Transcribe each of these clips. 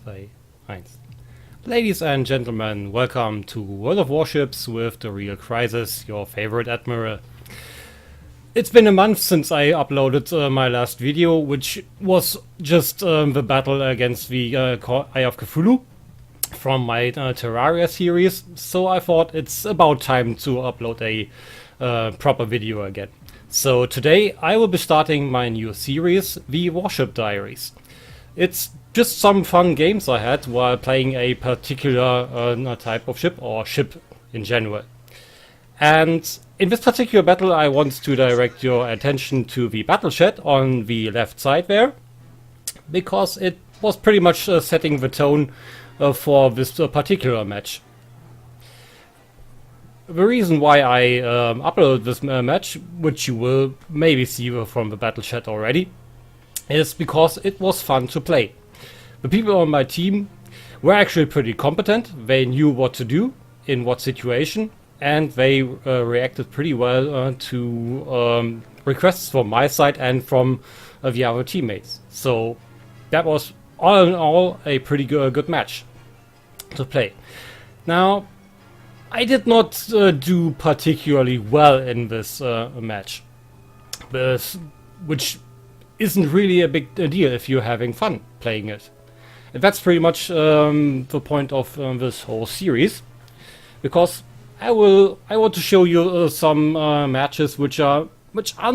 2, 1. Ladies and gentlemen, welcome to World of Warships with the Real Crisis, your favorite admiral. It's been a month since I uploaded my last video, which was just the battle against the Eye of Cthulhu from my Terraria series, so I thought it's about time to upload a proper video again. So today I will be starting my new series, the Warship Diaries. It's just some fun games I had while playing a particular type of ship, or ship in general. And in this particular battle I want to direct your attention to the battle chat on the left side there, because it was pretty much setting the tone for this particular match. The reason why I uploaded this match, which you will maybe see from the battle chat already, is because it was fun to play. The people on my team were actually pretty competent. They knew what to do in what situation, and they reacted pretty well to requests from my side and from the other teammates. So that was all in all a pretty good match to play. Now, I did not do particularly well in this match, which isn't really a big deal if you're having fun playing it. And that's pretty much the point of this whole series, because I want to show you some matches which aren't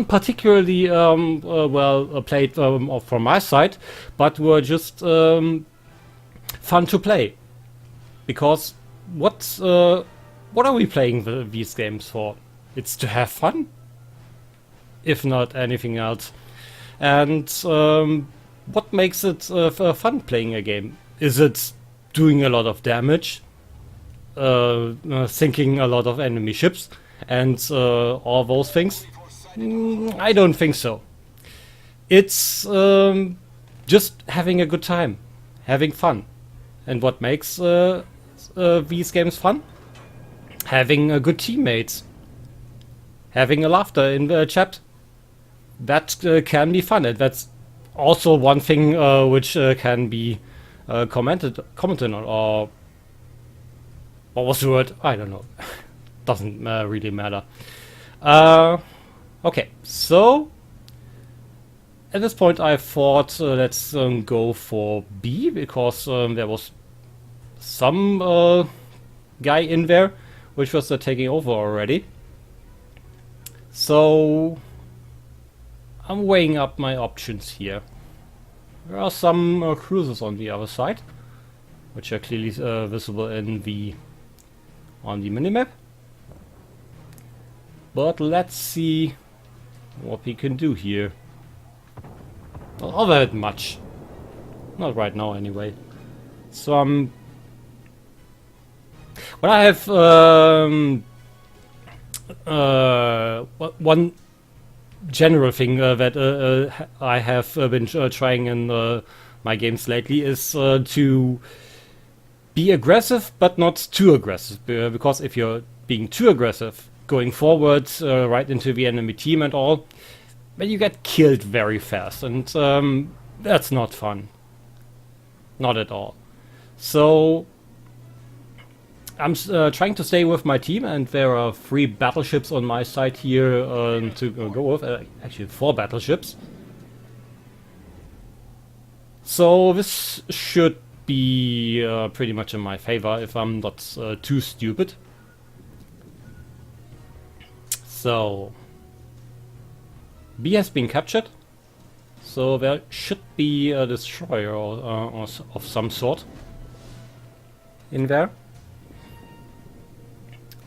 particularly well played from my side, but were just fun to play. Because what are we playing these games for? It's to have fun, if not anything else. And what makes it fun playing a game? Is it doing a lot of damage, sinking a lot of enemy ships, and all those things? I don't think so. It's just having a good time, having fun. And what makes these games fun? Having good teammates, having a laughter in the chat. That can be fun, and that's also one thing which can be commented on, or what was the word? I don't know. Doesn't really matter. Okay, so at this point I thought let's go for B, because there was some guy in there which was taking over already. So I'm weighing up my options here. There are some cruisers on the other side, which are clearly visible on the minimap. But let's see what we can do here. Not that much. Not right now, anyway. So well, I have one general thing that I have been trying in my games lately is to be aggressive, but not too aggressive, because if you're being too aggressive, going forward right into the enemy team and all, then you get killed very fast, and that's not fun. Not at all. So I'm trying to stay with my team, and there are 3 battleships on my side here to go with. Actually, 4 battleships. So this should be pretty much in my favor if I'm not too stupid. So B has been captured. So there should be a destroyer or of some sort in there.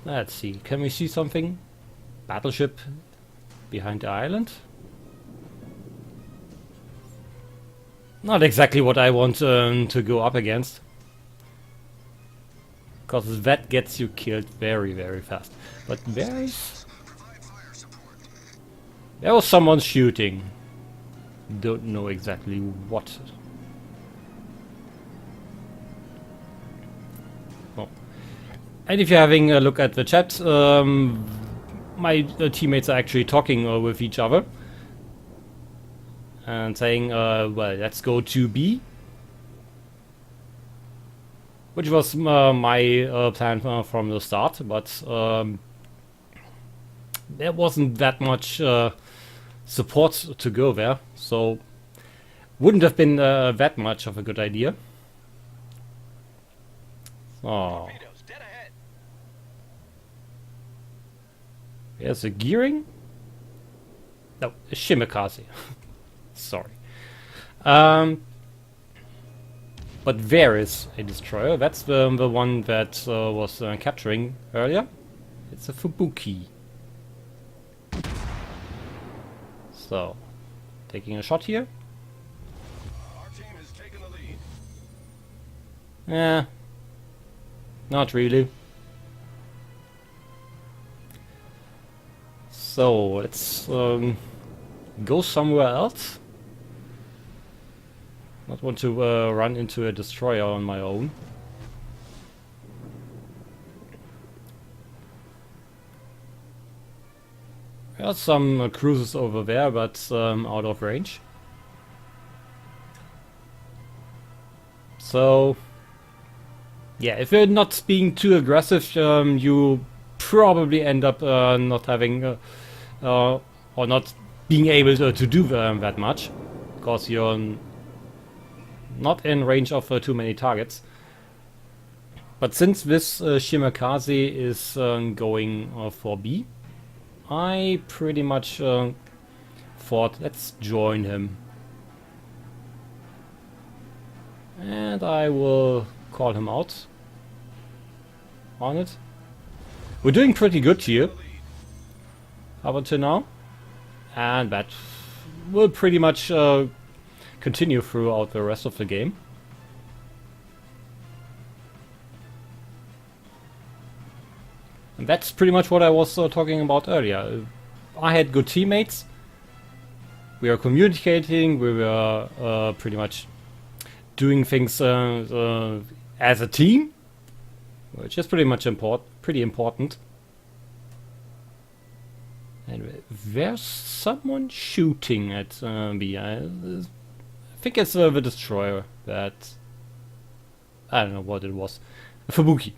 Let's see, can we see something? Battleship behind the island? Not exactly what I want to go up against, because that gets you killed very, very fast. But there was someone shooting. Don't know exactly what. And if you're having a look at the chat, my teammates are actually talking with each other and saying, well, let's go to B. which was my plan from the start, but there wasn't that much support to go there, so wouldn't have been that much of a good idea. Oh. There's a gearing? No, a Shimakaze. Sorry. But there is a destroyer. That's the one that was capturing earlier. It's a Fubuki. So, taking a shot here. Our team has taken the lead. Not really. So, let's go somewhere else. Not want to run into a destroyer on my own. There are some cruisers over there, but out of range. So, yeah, if you're not being too aggressive, you probably end up not having or not being able to do that much, because you're not in range of too many targets. But since this Shimakaze is going for B, I pretty much thought, let's join him. And I will call him out on it. We're doing pretty good here up until now, and that will pretty much continue throughout the rest of the game. And that's pretty much what I was talking about earlier. I had good teammates, we were communicating, we were pretty much doing things as a team, which is pretty much pretty important. And there's someone shooting at me. I think it's the destroyer that... I don't know what it was. Fubuki.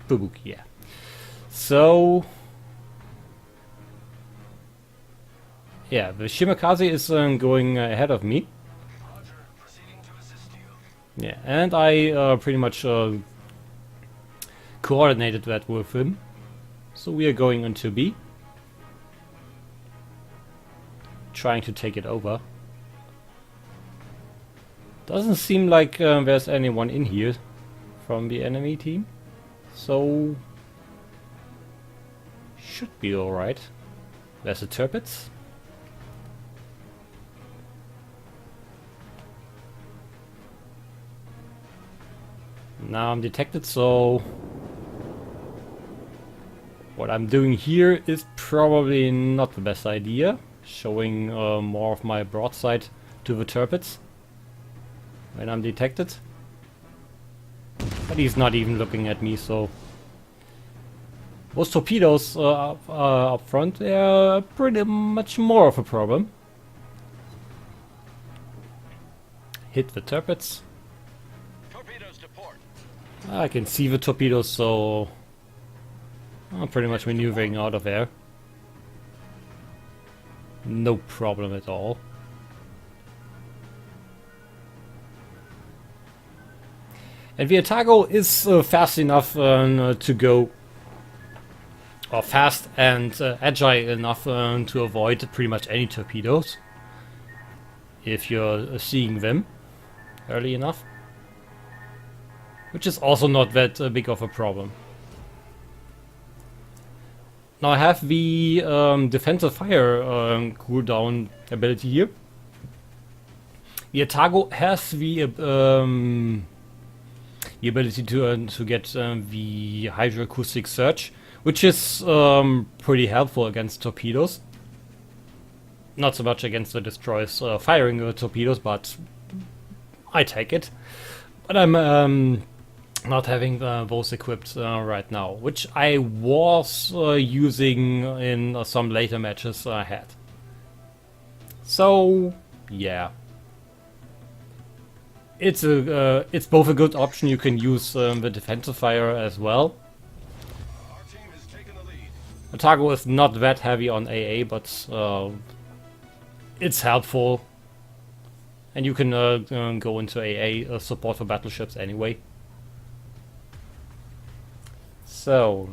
Fubuki, yeah. So... yeah, the Shimakaze is going ahead of me. Yeah, and I pretty much coordinated that with him. So we are going into B. Trying to take it over. Doesn't seem like there's anyone in here from the enemy team. So... should be alright. There's a Tirpitz. Now I'm detected, so what I'm doing here is probably not the best idea. Showing more of my broadside to the Tirpitz when I'm detected. But he's not even looking at me, so those torpedoes up front, they're pretty much more of a problem. Hit the Tirpitz. I can see the torpedoes, so I'm pretty much maneuvering out of there. No problem at all. And the Atago is fast enough to go, or fast and agile enough to avoid pretty much any torpedoes if you're seeing them early enough. Which is also not that big of a problem. Now I have the defensive fire cooldown ability here. The Atago has the ability to get the hydroacoustic surge, which is pretty helpful against torpedoes. Not so much against the destroyers firing the torpedoes, but I take it. But I'm not having those equipped right now, which I was using in some later matches I had. So, yeah. it's both a good option. You can use the defensive fire as well. Our team has taken the lead. Atago is not that heavy on AA, but it's helpful. And you can go into AA support for battleships anyway. So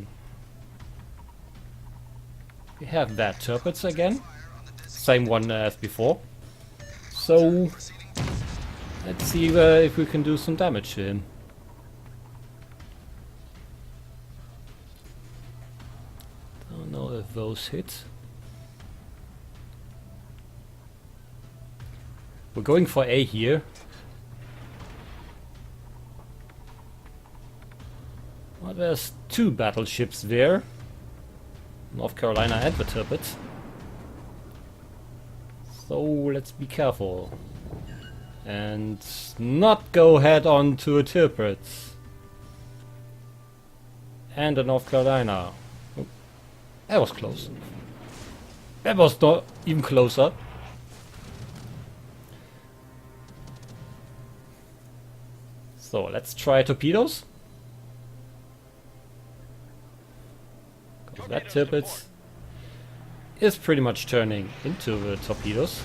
we have that turrets again, same one as before. So let's see if we can do some damage to him. Don't know if those hit. We're going for A here. Well, there's two battleships there. North Carolina and the Tirpitz. So let's be careful. And not go head on to a Tirpitz. And a North Carolina. Oh, that was close. That was not even closer. So let's try torpedoes. That Tirpitz is pretty much turning into the torpedoes.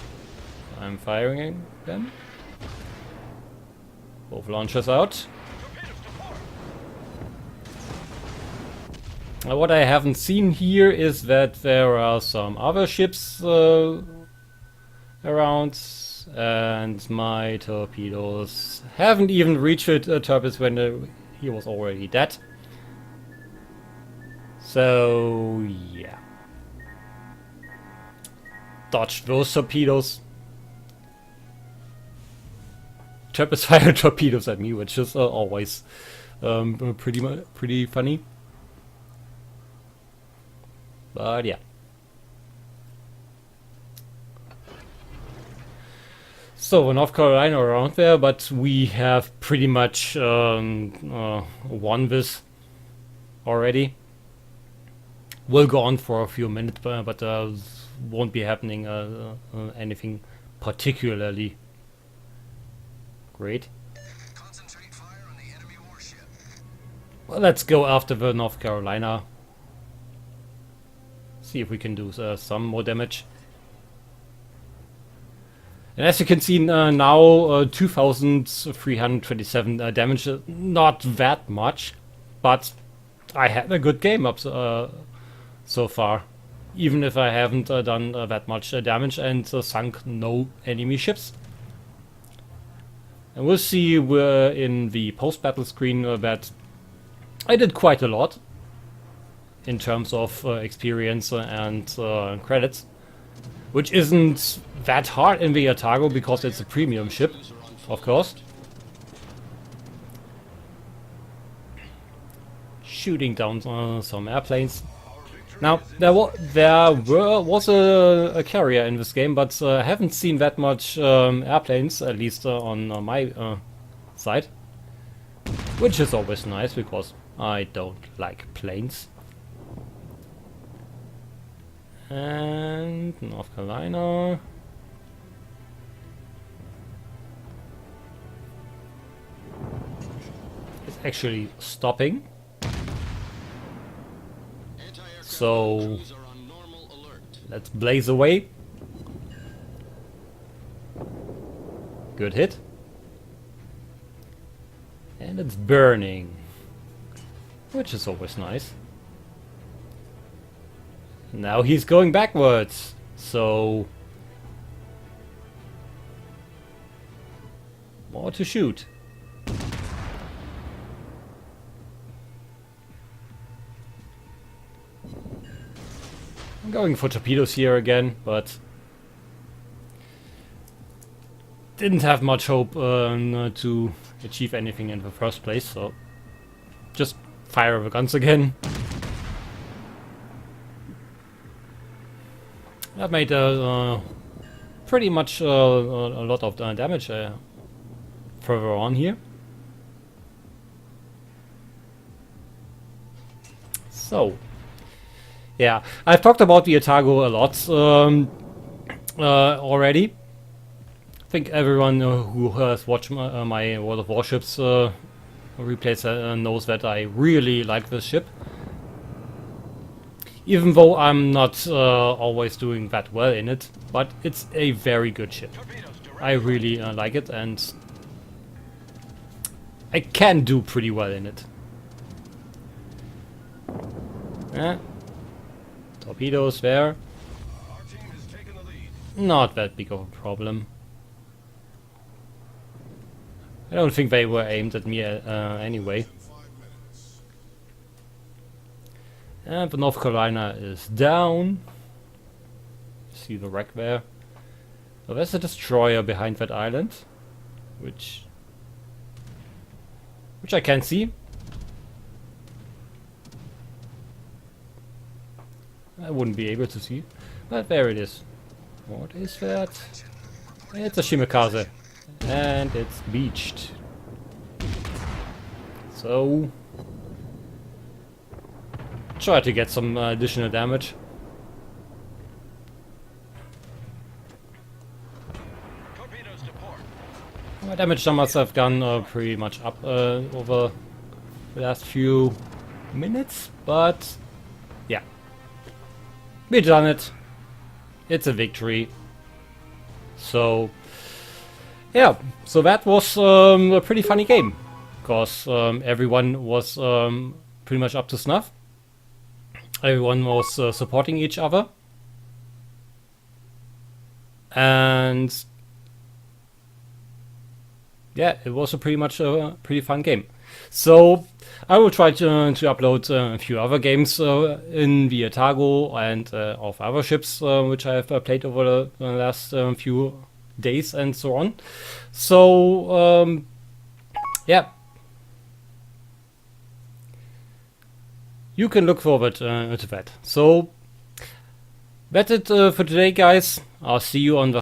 I'm firing them. Both launchers out. Now, what I haven't seen here is that there are some other ships around, and my torpedoes haven't even reached Tirpitz when he was already dead. So yeah, dodged those torpedoes. Tirpitz fired torpedoes at me, which is always pretty funny. But yeah. So North Carolina around there, but we have pretty much won this already. Will go on for a few minutes, but won't be happening anything particularly great. Concentrate fire on the enemy warship. Well, let's go after the North Carolina. See if we can do some more damage. And as you can see now, 2,327 damage. Not that much, but I had a good game up so far, even if I haven't done that much damage and sunk no enemy ships. And we'll see in the post-battle screen that I did quite a lot in terms of experience and credits, which isn't that hard in the Atago because it's a premium ship, of course. Shooting down some airplanes. Now, there was a carrier in this game, but I haven't seen that much airplanes, at least on my side. Which is always nice, because I don't like planes. And North Carolina. It's actually stopping. So let's blaze away. Good hit. And it's burning, which is always nice. Now he's going backwards, so more to shoot. I'm going for torpedoes here again, but didn't have much hope to achieve anything in the first place, so just fire the guns again. That made pretty much a lot of damage further on here. So, yeah, I've talked about the Atago a lot already. think everyone who has watched my World of Warships replays knows that I really like this ship. Even though I'm not always doing that well in it, but it's a very good ship. I really like it, and I can do pretty well in it. Torpedoes there. Our team has taken the lead. Not that big of a problem. I don't think they were aimed at me anyway. And the North Carolina is down. See the wreck there. Oh, there's a destroyer behind that island, which I can see. I wouldn't be able to see, but there it is. What is that? It's a Shimikaze, and it's beached. So try to get some additional damage. Torpedoes to port. My damage numbers have gone pretty much up over the last few minutes, but yeah, we done it. It's a victory. So yeah, so that was a pretty funny game, because everyone was pretty much up to snuff. Everyone was supporting each other, and yeah, it was a pretty fun game. So I will try to upload a few other games in the Atago and of other ships which I have played over the last few days and so on. So yeah, you can look forward to that. So that's it for today, guys. I'll see you on the